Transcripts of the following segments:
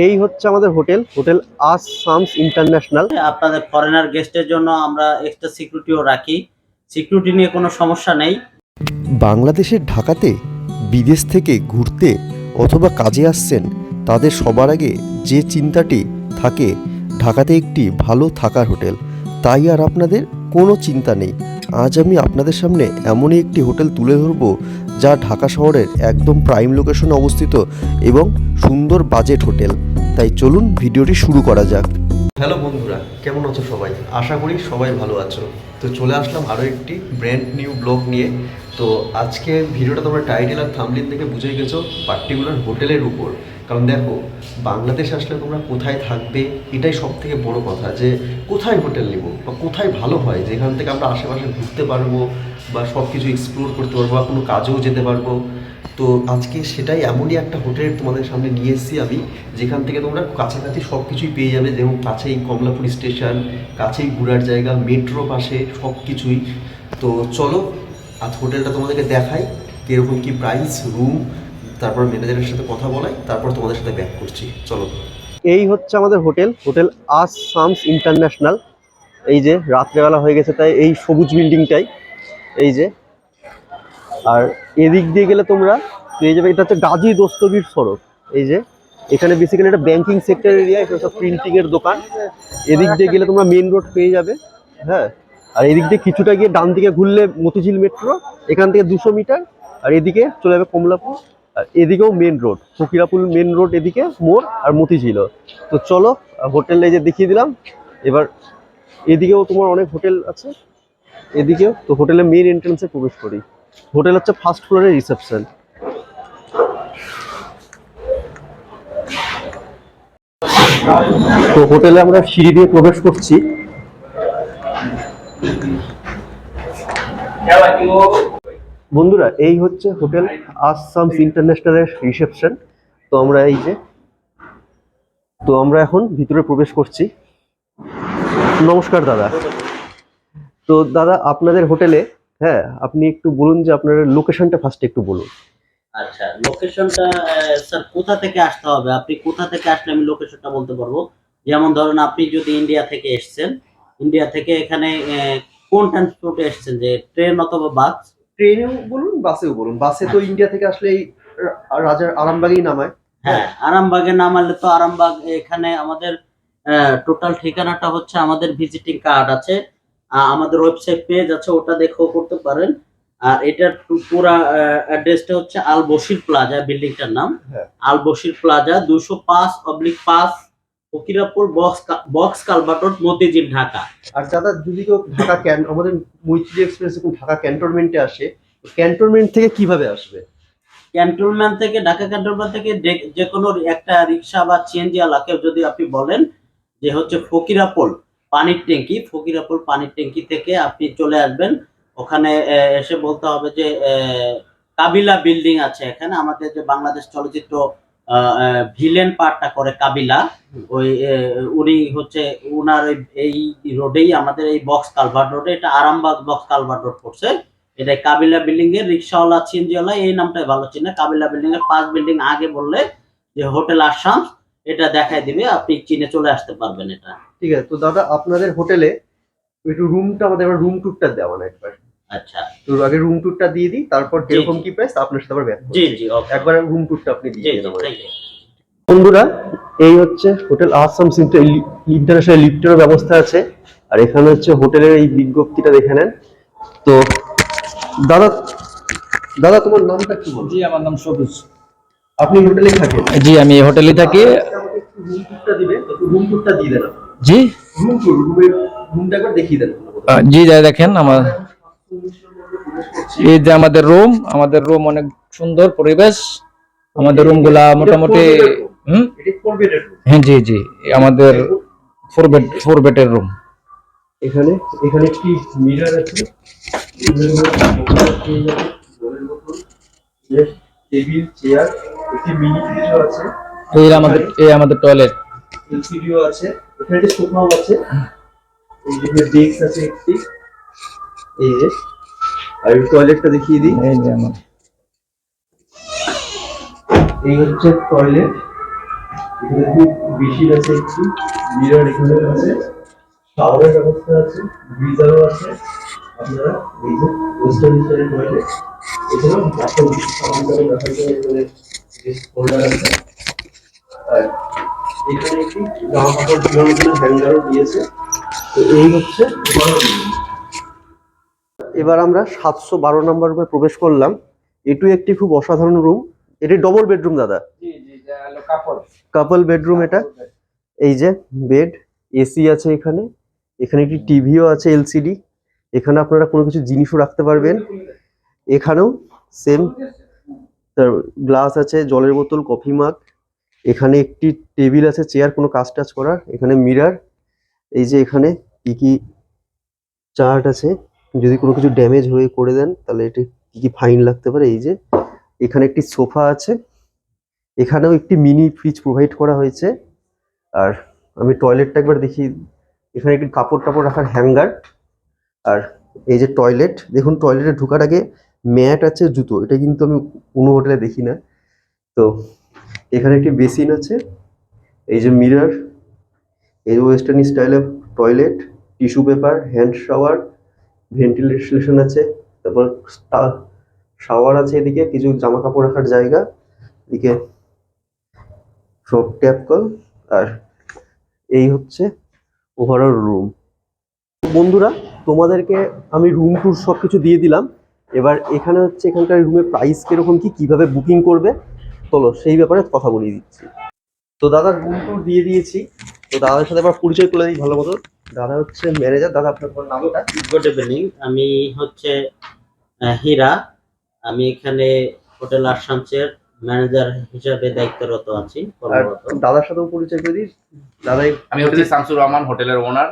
এই হচ্ছে আমাদের হোটেল, হোটেল আসামস ইন্টারন্যাশনাল। আপনাদের ফরেনার গেস্টের জন্য আমরা এক্সট্রা সিকিউরিটিও রাখি। সিকিউরিটি নিয়ে কোনো সমস্যা নেই। বাংলাদেশের ঢাকাতে বিদেশ থেকে ঘুরতে অথবা কাজে আসছেন, তাদের সবার আগে যে চিন্তাটি থাকে ঢাকাতে একটি ভালো থাকার হোটেল। তাই আর আপনাদের কোনো চিন্তা নেই। আজ আমি আপনাদের সামনে এমনই একটি হোটেল তুলে ধরব যা ঢাকা শহরের একদম প্রাইম লোকেশনে অবস্থিত এবং সুন্দর বাজেট হোটেল। তাই চলুন ভিডিওটি শুরু করা যাক। হ্যালো বন্ধুরা, কেমন আছো সবাই? আশা করি সবাই ভালো আছো। তো চলে আসলাম আরও একটি ব্র্যান্ড নিউ ব্লগ নিয়ে। তো আজকে ভিডিওটা তোমরা টাইটেল আর থাম্বনেল থেকে বুঝে গেছো পার্টিকুলার হোটেলের উপর। কারণ দেখো, বাংলাদেশ আসলে তোমরা কোথায় থাকবে এটাই সব থেকে বড়ো কথা, যে কোথায় হোটেল নেব বা কোথায় ভালো হয় যেখান থেকে আমরা আশেপাশে ঘুরতে পারবো বা সব কিছু এক্সপ্লোর করতে পারবো বা কোনো কাজেও যেতে পারবো। তো আজকে সেটাই এমনই একটা হোটেল তোমাদের সামনে নিয়ে এসেছি আমি, যেখান থেকে তোমরা কাছাকাছি সব কিছুই পেয়ে যাবে। যেমন কাছেই কমলাপুর স্টেশন, কাছেই ঘোরার জায়গা, মেট্রো পাশে, সব কিছুই। তো চলো আজ হোটেলটা তোমাদেরকে দেখাই, কীরকম কী প্রাইস, রুম, তারপর ম্যানেজারের সাথে কথা বলাই, তারপর তোমাদের সাথে ব্যাক করছি। চলো। এই হচ্ছে আমাদের হোটেল, হোটেল আসামস ইন্টারন্যাশনাল। এই যে রাত্রেবেলা হয়ে গেছে তাই এই সবুজ বিল্ডিংটাই, এই যে। আর এদিক দিয়ে গেলে তোমরা পেয়ে যাবে, এটা হচ্ছে গাজী দস্তগীর সড়ক। এই যে এখানে বেসিক্যালি একটা ব্যাংকিং সেক্টর এরিয়া, এটা হচ্ছে প্রিন্টিংয়ের দোকান। এদিক দিয়ে গেলে তোমরা মেন রোড পেয়ে যাবে, হ্যাঁ। আর এদিক দিয়ে কিছুটা গিয়ে ডান দিকে ঘুরলে মতিঝিল মেট্রো, এখান থেকে 200 মিটার। আর এদিকে চলে যাবে কমলাপুর, আর এদিকেও main road, Fakirapur main road, এদিকে মোড় আর মতিঝিল। তো চলো হোটেলে যে দেখিয়ে দিলাম। এবার এদিকেও তোমার অনেক হোটেল আছে, এদিকেও। তো হোটেলের মেন এন্ট্রান্সে প্রবেশ করি। হোটেল হচ্ছে ফার্স্ট ফ্লোরের রিসেপশন। তো হোটেলে আমরা সিঁড়ি দিয়ে প্রবেশ করছি। বন্ধুরা, এই হচ্ছে হোটেল আসামস ইন্টারন্যাশনালের রিসেপশন। তো আমরা এই যে, তো আমরা এখন ভিতরে প্রবেশ করছি। নমস্কার দাদা। তো দাদা, আপনাদের হোটেলে, হ্যাঁ, আপনি একটু বলুন যে আপনার লোকেশনটা ফার্স্টে একটু বলুন। আচ্ছা, লোকেশনটা স্যার কোথা থেকে আসতে হবে? আপনি কোথা থেকে আসলে আমি লোকেশনটা বলতে পারবো। যেমন ধরুন, আপনি যদি ইন্ডিয়া থেকে এসেছেন, ইন্ডিয়া থেকে এখানে কোন ট্রান্সপোর্টে এসেছেন, যে ট্রেন অথবা বাস? ট্রেনেও বলুন, বাসেও বলুন। বাসে তো ইন্ডিয়া থেকে আসলে এই রাজার আরামবাগেই নামায়। হ্যাঁ, আরামবাগে নামালে তো আরামবাগ, এখানে আমাদের টোটাল ঠিকানাটা হচ্ছে, আমাদের ভিজিটিং কার্ড আছে, আমাদের ওয়েবসাইট পেজ আছে, ওটা দেখেও করতে পারেন। আর এটার পুরা অ্যাড্রেসটা হচ্ছে আল বশির প্লাজা, বিল্ডিংটার নাম Al Bashir plaza, 205/5 Fakirapur box culvert road, Motijheel, Dhaka. আর দাদা, যদি কেউ ঢাকা আমাদের মৈত্রী এক্সপ্রেস যখন ঢাকা ক্যান্টনমেন্টে আসে, ক্যান্টনমেন্ট থেকে কিভাবে আসবে? ক্যান্টনমেন্ট থেকে, ঢাকা ক্যান্টনমেন্ট থেকে যে কোনো একটা রিক্সা বা সিএনজি আলাকে যদি আপনি বলেন যে হচ্ছে ফকিরাপুল পানির ট্যাঙ্কি, ফকিরাপুল পানির ট্যাঙ্কি থেকে আপনি চলে আসবেন। ওখানে এসে বলতে হবে যে কাবিলা বিল্ডিং আছে এখানে, আমাদের যে বাংলাদেশ চলচ্চিত্র ভিলেন পার্টটা করে কাবিলা, ওই উনি হচ্ছে উনার এই রোডেই, আমাদের এই বক্স কালভার্ট রোডে, এটা আরামবাগ বক্স কালভার্ট রোড পড়ছে। এটা কাবিলা বিল্ডিং এর রিক্সাওয়ালা, সিএনজিওয়ালা এই নামটাই ভালো চিনে। কাবিলা বিল্ডিং এর 5 বিল্ডিং আগে বললে যে হোটেল আসাম, এটা দেখাই দিবে, আপনি চিনে চলে আসতে পারবেন। এটা ঠিক আছে। তো দাদা, আপনাদের হোটেলে একটু রুমটা, আমাদের এবার রুম ট্যুরটা দেওয়া না একবার। আচ্ছা, তো আগে রুম ট্যুরটা দিয়ে দিই, তারপর কিরকম কি প্রাইস আপনার সাথে আবার ব্যাক করছি। জি জি, ওকে, একবার রুম ট্যুরটা আপনি দিয়ে দিন আমাদের। Thank you. বন্ধুরা, এই হচ্ছে হোটেল আসামস ইন্টারন্যাশনাল, লিফটের ব্যবস্থা আছে। আর এখানে হচ্ছে হোটেলের এই বিজ্ঞপ্তিটা দেখে নেন। তো দাদা, দাদা তোমার নামটা কি বলুন? জি, আমার নাম সবুজ। আপনি হোটেলে থাকেন? জি, আমি হোটেলে থাকি। আমাকে একটু রুম ট্যুরটা দিবেন, তো রুম ট্যুরটা দিয়ে দেন। জি, রুম ট্যুর, রুমটা একবার দেখিয়ে দেন। জি, যাই দেখেন আমার, এই যে আমাদের রুম অনেক সুন্দর পরিবেশ। আমাদের রুম গুলা মোটামুটি হ্যাঁ, জি জি, আমাদের 4 বেডের রুম। এখানে এখানে একটি মিরর আছে, টেবিল, চেয়ার, একটি মিনি ফ্রিজও আছে। এই আমাদের টয়লেট, এলসিডিও আছে, এখানে একটা সোফাও আছে, এই যে ডেস্ক আছে একটি, এই যে। আর টয়লেটটা দেখিয়ে দিই। এই যে এই হচ্ছে টয়লেট। এখানে খুব বেশি আছে, একটু মিরর এখানে আছে, শাওয়ারের ব্যবস্থা আছে, গিজারও আছে। আপনারা এই যে ওয়েস্টার্ন স্টাইলের টয়লেট, এছাড়াও বাথরুম সাবান রাখার জন্য এখানে হোল্ডার আছে। আর এখানে একটি জামা কাপড় ঝুলানোর জন্য হ্যাঙ্গারও দিয়েছে। তো এই হচ্ছে এবার আমরা 712 নম্বর রুমে প্রবেশ করলাম। এটু একটি খুব অসাধারণ রুম। এটি ডবল বেডরুম দাদা, কাপল বেডরুম এটা। এই যে বেড, এসি আছে এখানে, এখানে একটি টিভিও আছে এলসিডি। এখানে আপনারা কোনো কিছু জিনিসও রাখতে পারবেন। এখানেও সেম গ্লাস আছে, জলের বোতল, কফি মাগ। এখানে একটি টেবিল আছে, চেয়ার, কোনো কাজ টাজ করার। এখানে মিরর। এই যে এখানে কি কি চার্ট আছে, যদি কোনো কিছু ড্যামেজ হয়ে করে দেন তাহলে এটি কি কি ফাইন লাগতে পারে। এই যে এখানে একটি সোফা আছে, এখানেও একটি মিনি ফ্রিজ প্রোভাইড করা হয়েছে। আর আমি টয়লেটটা একবার দেখি, এখানে একটি কাপড় টাপড় রাখার হ্যাঙ্গার। আর এই যে টয়লেট, দেখুন টয়লেটে ঢোকার আগে ম্যাট আছে, জুতো, এটা কিন্তু আমি কোনো হোটেলে দেখি না। তো এখানে একটি বেসিন আছে, এই যে মিরর, এই ওয়েস্টার্ন স্টাইলে toilet, tissue paper, hand shower, ventilation আছে, তারপর শাওয়ার আছে, এদিকে কিছু জামা কাপড় রাখার জায়গা, এদিকে সব ট্যাপ কল। আর এই হচ্ছে ওভারঅল রুম। বন্ধুরা, তোমাদেরকে আমি রুম ট্যুর সব কিছু দিয়ে দিলাম। এবার এখানে হচ্ছে এখানকার রুমের প্রাইস কিরকম কি, কিভাবে বুকিং করবে, চলো সেই ব্যাপারে কথা বলিয়ে দিচ্ছি। তো দাদা রুম ট্যুর দিয়ে দিয়েছি। তো দাদার সাথে আবার পরিচয় করে দিই ভালো মতো। দাদা হচ্ছে ম্যানেজার। দাদা আপনার নামটা? গুড ইভিনিং, আমি হচ্ছে হীরা। আমি এখানে হোটেল আসামসের ম্যানেজার হিসাবে দায়িত্বরত আছি, আর কর্মরত। দাদার সাথেও পরিচয় করে দিই। দাদাই আমি হচ্ছে শামসুর রহমান, হোটেলের ওনার।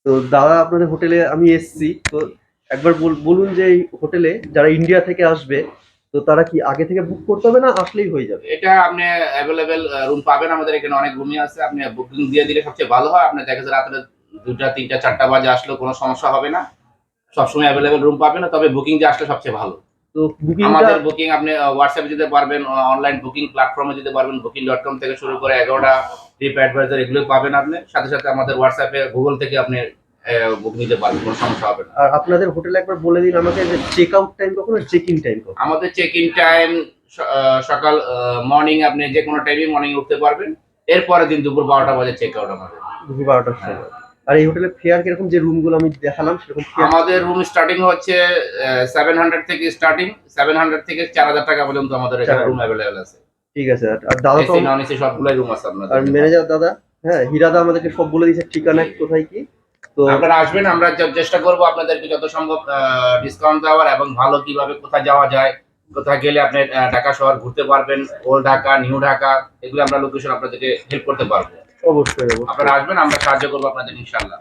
তো দাদা আপনাদের হোটেলে আমি এসছি, তো একবার বলুন যে এই হোটেলে যারা ইন্ডিয়া থেকে আসবে তো তারা কি আগে থেকে বুক করতে হবে না আসলেই হয়ে যাবে? এটা আপনি অ্যাভেলেবেল রুম পাবেন, আমাদের এখানে অনেক রুমই আছে। আপনি বুকিং দিয়ে দিলে সবচেয়ে ভালো হয়। আপনি দেখা যাচ্ছে রাত্রে 2টা 3টা 4টা বাজে আসলেও কোনো সমস্যা হবে না, সবসময় অ্যাভেলেবেল রুম পাবেন। তবে বুকিং দিয়ে আসলে সবচেয়ে ভালো। তো বুকিং আমাদের বুকিং আপনি হোয়াটসঅ্যাপে দিতে পারবেন, অনলাইন বুকিং প্ল্যাটফর্মে দিতে পারবেন, booking.com থেকে শুরু করে 11টা ট্রিপ অ্যাডভাইজার এগুলো পাবেন। আপনি সাথে সাথে আমাদের হোয়াটসঅ্যাপে গুগল থেকে আপনি বুক নিতে পারবেন, কোনো সমস্যা হবে না। আর আপনাদের হোটেলে একবার বলে দিন আমাকে যে চেক আউট টাইম কখন আর চেক ইন টাইম কখন? আমাদের চেক ইন টাইম সকাল মর্নিং, আপনি যে কোনো টাইমে মর্নিং উঠতে পারবেন। এরপরে দিন দুপুর 12টা বাজে চেক আউট আমাদের, দুপুর 12টার সময়। আর এই হোটেলের ফেয়ার কিরকম, যে রুমগুলো আমি দেখালাম সেরকম ফেয়ার? আমাদের রুম স্টার্টিং হচ্ছে 700 থেকে স্টার্টিং, 700 থেকে 4000 টাকা পর্যন্ত আমাদের এখানে রুম অ্যাভেলেবেল আছে। ঠিক আছে। আর দাদা তো, এসি নন এসি সবগুলাই রুম আছে আপনাদের। আর ম্যানেজার দাদা, হ্যাঁ হীরাদা আমাদেরকে সব বলে দিয়েছে ঠিকানা কোথায় কি। তো আপনারা আসবেন, আমরা চেষ্টা করব আপনাদেরকে যত সম্ভব ডিসকাউন্ট দেওয়ার, এবং ভালো কিভাবে কোথায় যাওয়া যায়, কোথায় গেলে আপনি ঢাকা শহর ঘুরতে পারবেন, ওল্ড ঢাকা, নিউ ঢাকা, এগুলো আমরা লোকেশন আপনাদেরকে হেল্প করতে পারবো। অবশ্যই আপনারা আসবেন, আমরা সাহায্য করবো আপনাদের ইনশাআল্লাহ।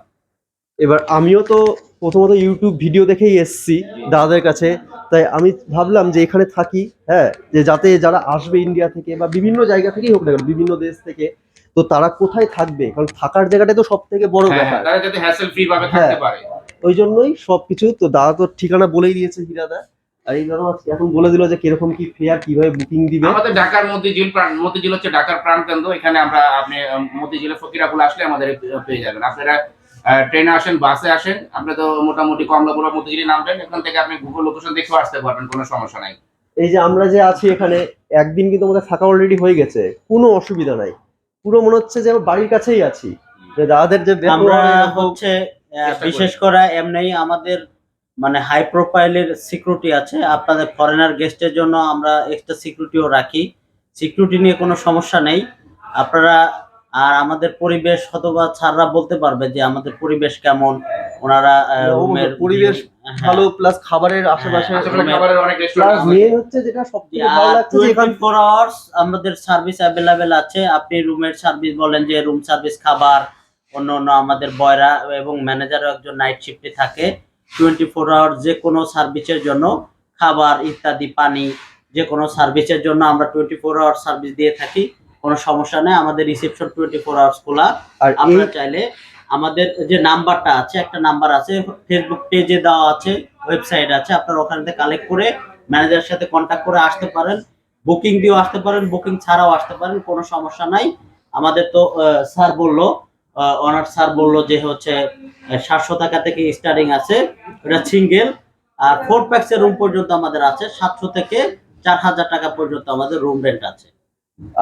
এবার আমিও তো প্রথমত ইউটিউব ভিডিও দেখেই এসছি দাদাদের কাছে, তাই আমি ভাবলাম যে এখানে থাকি, হ্যাঁ, যে যাতে যারা আসবে ইন্ডিয়া থেকে বা বিভিন্ন জায়গা থেকেই হোক না কেন, বিভিন্ন দেশ থেকে, তো তারা কোথায় থাকবে, কারণ থাকার জায়গাটা তো সব থেকে বড় ব্যাপার। তারা যাতে হ্যাসেল ফ্রি ভাবে থাকতে পারে, ওই জন্যই সবকিছু। তো দাদা তো ঠিকানা বলেই দিয়েছে হীরাদা। আর এই দাদা এখন বলে দিল যে কিরকম কি ফেয়ার, কিভাবে বুকিং দিবে। আমাদের ঢাকার মতিঝিল হচ্ছে ঢাকার প্রাণকেন্দ্র। এখানে আপনি মতিঝিলে ফকিরাপুল আসলে আমাদের পেয়ে যাবেন। আপনারা ট্রেনে আসেন, বাসে আসেন, আপনি তো মোটামুটি কমলাপুরা মতিঝিলে নামবেন, এখান থেকে আপনি গুগল লোকেশন দেখেও আসতে পারবেন, কোনো সমস্যা নাই। এই যে আমরা যে আছি এখানে, একদিন কিন্তু আমাদের থাকা অলরেডি হয়ে গেছে, কোনো অসুবিধা নাই। পুরো মনে হচ্ছে যে আমরা বাড়ির কাছেই আছি। যে দাদাদের যে আমরা হচ্ছে বিশেষ করে এমনি আমাদের মানে হাই প্রোফাইলের সিকিউরিটি আছে। আপনাদের ফরেনার গেস্টের জন্য আমরা এক্সট্রা সিকিউরিটিও রাখি, সিকিউরিটি নিয়ে কোনো সমস্যা নেই। আপনারা আর আমাদের পরিবেশ অথবা স্যাররা বলতে পারবে যে আমাদের পরিবেশ কেমন। ওনারা রুমের পরিবেশ ভালো, প্লাস খাবারের আশেপাশে খাবারের অনেক রেস্টুরেন্ট আছে। মেন হচ্ছে যেটা সবথেকে ভালো লাগছে যে এখানে 24 আওয়ার্স আমাদের সার্ভিস অ্যাভেলেবেল আছে। আপনি রুমের সার্ভিস বলেন যে রুম সার্ভিস, খাবার, অন্য আমাদের বয়রা এবং ম্যানেজারও একজন নাইট শিফটে থাকে। 24 আওয়ার্স যে কোনো সার্ভিসের জন্য, খাবার ইত্যাদি, পানি, যে কোনো সার্ভিসের জন্য আমরা 24 আওয়ার্স সার্ভিস দিয়ে থাকি, কোনো সমস্যা নেই। আমাদের রিসেপশন 24 আওয়ার্স খোলা। আর আপনারা চাইলে আমাদের যে নাম্বারটা আছে, একটা নাম্বার আছে, ফেসবুক পেজে দেওয়া আছে, ওয়েবসাইট আছে, আপনারা ওখান থেকে কালেক্ট করে ম্যানেজারের সাথে কন্ট্যাক্ট করে আসতে পারেন। বুকিং দিয়েও আসতে পারেন, বুকিং ছাড়াও আসতে পারেন, কোনো সমস্যা নাই। আমাদের তো স্যার বললো, অনার স্যার বললো যে হচ্ছে 700 টাকা থেকে স্টার্টিং আছে, এটা সিঙ্গেল। আর 4 প্যাক্সের রুম পর্যন্ত আমাদের আছে 700 থেকে 4000 টাকা পর্যন্ত আমাদের রুম রেন্ট আছে।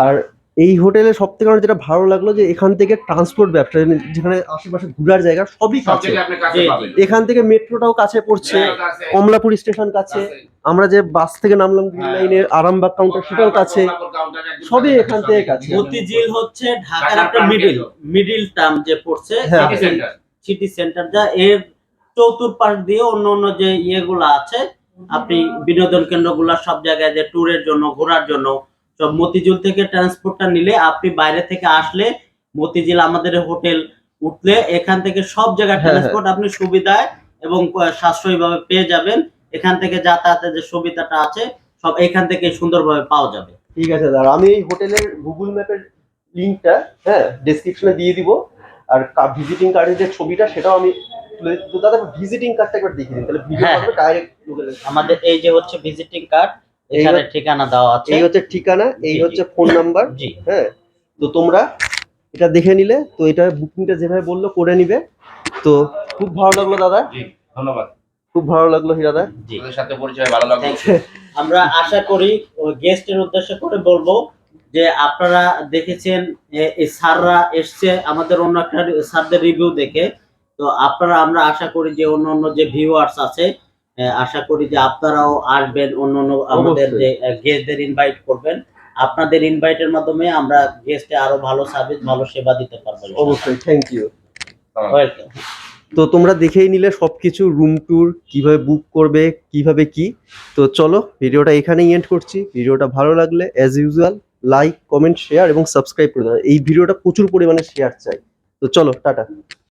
আর এই হোটেলে সব থেকে আমার যেটা ভালো লাগলো যে এখান থেকে ট্রান্সপোর্ট ব্যবসা, যেখানে আশেপাশে ঘোরার জায়গা সবই সব কাছে। জায়গায় আপনি কাছে জি, জি। পাবেন। এখান থেকে মেট্রোটাও কাছে পড়ছে, হ্যাঁ, কাছে। কমলাপুর স্টেশন কাছে, কাছে। আমরা যে বাস থেকে নামলাম গ্রিন হ্যাঁ। লাইনের আরামবাগ কাউন্টার সেটাও কাছে, কমলাপুর কাউন্টার একদম সবই কাছে, এখান সবই থেকে কাছে। কাছে। মতিঝিল হচ্ছে ঢাকার ঢাকার একটা প্রাণকেন্দ্র। মিডিল টার্ম যে পড়ছে, হ্যাঁ। City centre. সিটি সেন্টার, যা এর চতুর্পাশ দিয়ে অন্য অন্য যে ইয়েগুলো আছে, আপনি বিনোদন কেন্দ্রগুলো সব জায়গায় যে ট্যুরের জন্য, ঘোরার জন্য, সব মতিঝিল থেকে ট্রান্সপোর্টটা নিলে, আপনি বাইরে থেকে আসলে মতিঝিল আমাদের হোটেল উঠলে এখান থেকে সব জায়গায় হ্যাঁ, ট্রান্সপোর্ট আপনি সুবিধায় এবং সাশ্রয়ী ভাবে পেয়ে যাবেন। এখান থেকে যাতায়াতের যে সুবিধাটা আছে সব এখান থেকে সুন্দরভাবে পাওয়া যাবে। ঠিক আছে দাদা, আমি এই হোটেলের গুগল ম্যাপের লিঙ্কটা হ্যাঁ ডেসক্রিপশনে দিয়ে দিব, আর ভিজিটিং কার্ডের যে ছবিটা সেটাও আমি তুলে দিই। তো দাদা ভিজিটিং কার্ডটা একবার দেখিয়ে দিন, তাহলে ভিডিও হ্যাঁ, করবে ডাইরেক্ট হোটেলে। আমাদের এই যে হচ্ছে ভিজিটিং কার্ড, এখানে ঠিকানা দেওয়া আছে। এই হচ্ছে ঠিকানা, এই জি, হচ্ছে জি। Phone number. জি। হ্যাঁ, তো তোমরা এটা দেখে নিলে, তো এটা বুকিংটা যেভাবে বললো করে নিবে। তো খুব ভালো লাগলো দাদা, জি, ধন্যবাদ। খুব ভালো লাগলো হিরাদা। জি। আপনাদের সাথে পরিচয় ভালো লাগলো। Thank you. আমরা আশা করি গেস্টের উদ্দেশ্য করে বলবো যে আপনারা দেখেছেন এই স্যাররা এসছে আমাদের অন্য একটা স্যারদের রিভিউ দেখে, তো আপনারা, আমরা আশা করি যে অন্য অন্য যে ভিউয়ার্স আছে, আশা করি যে আপনারাও আসবেন, অন্য অন্য আমাদের অবশ্যই। যে গেস্টদের ইনভাইট করবেন। আপনাদের ইনভাইটের মাধ্যমে আমরা গেস্টে আরো ভালো সার্ভিস, ভালো সেবা দিতে পারবো। অবশ্যই, থ্যাংক ইউ। ওয়েলকাম। তো তোমরা দেখেই নিলে সবকিছু, রুম ট্যুর কিভাবে বুক করবে, কিভাবে কি। তো চলো ভিডিওটা এখানেই এন্ড করছি। ভিডিওটা ভালো লাগলে as usual like, comment, share এবং সাবস্ক্রাইব করে দাও। এই ভিডিওটা প্রচুর পরিমাণে শেয়ার চাই। তো চলো টাটা।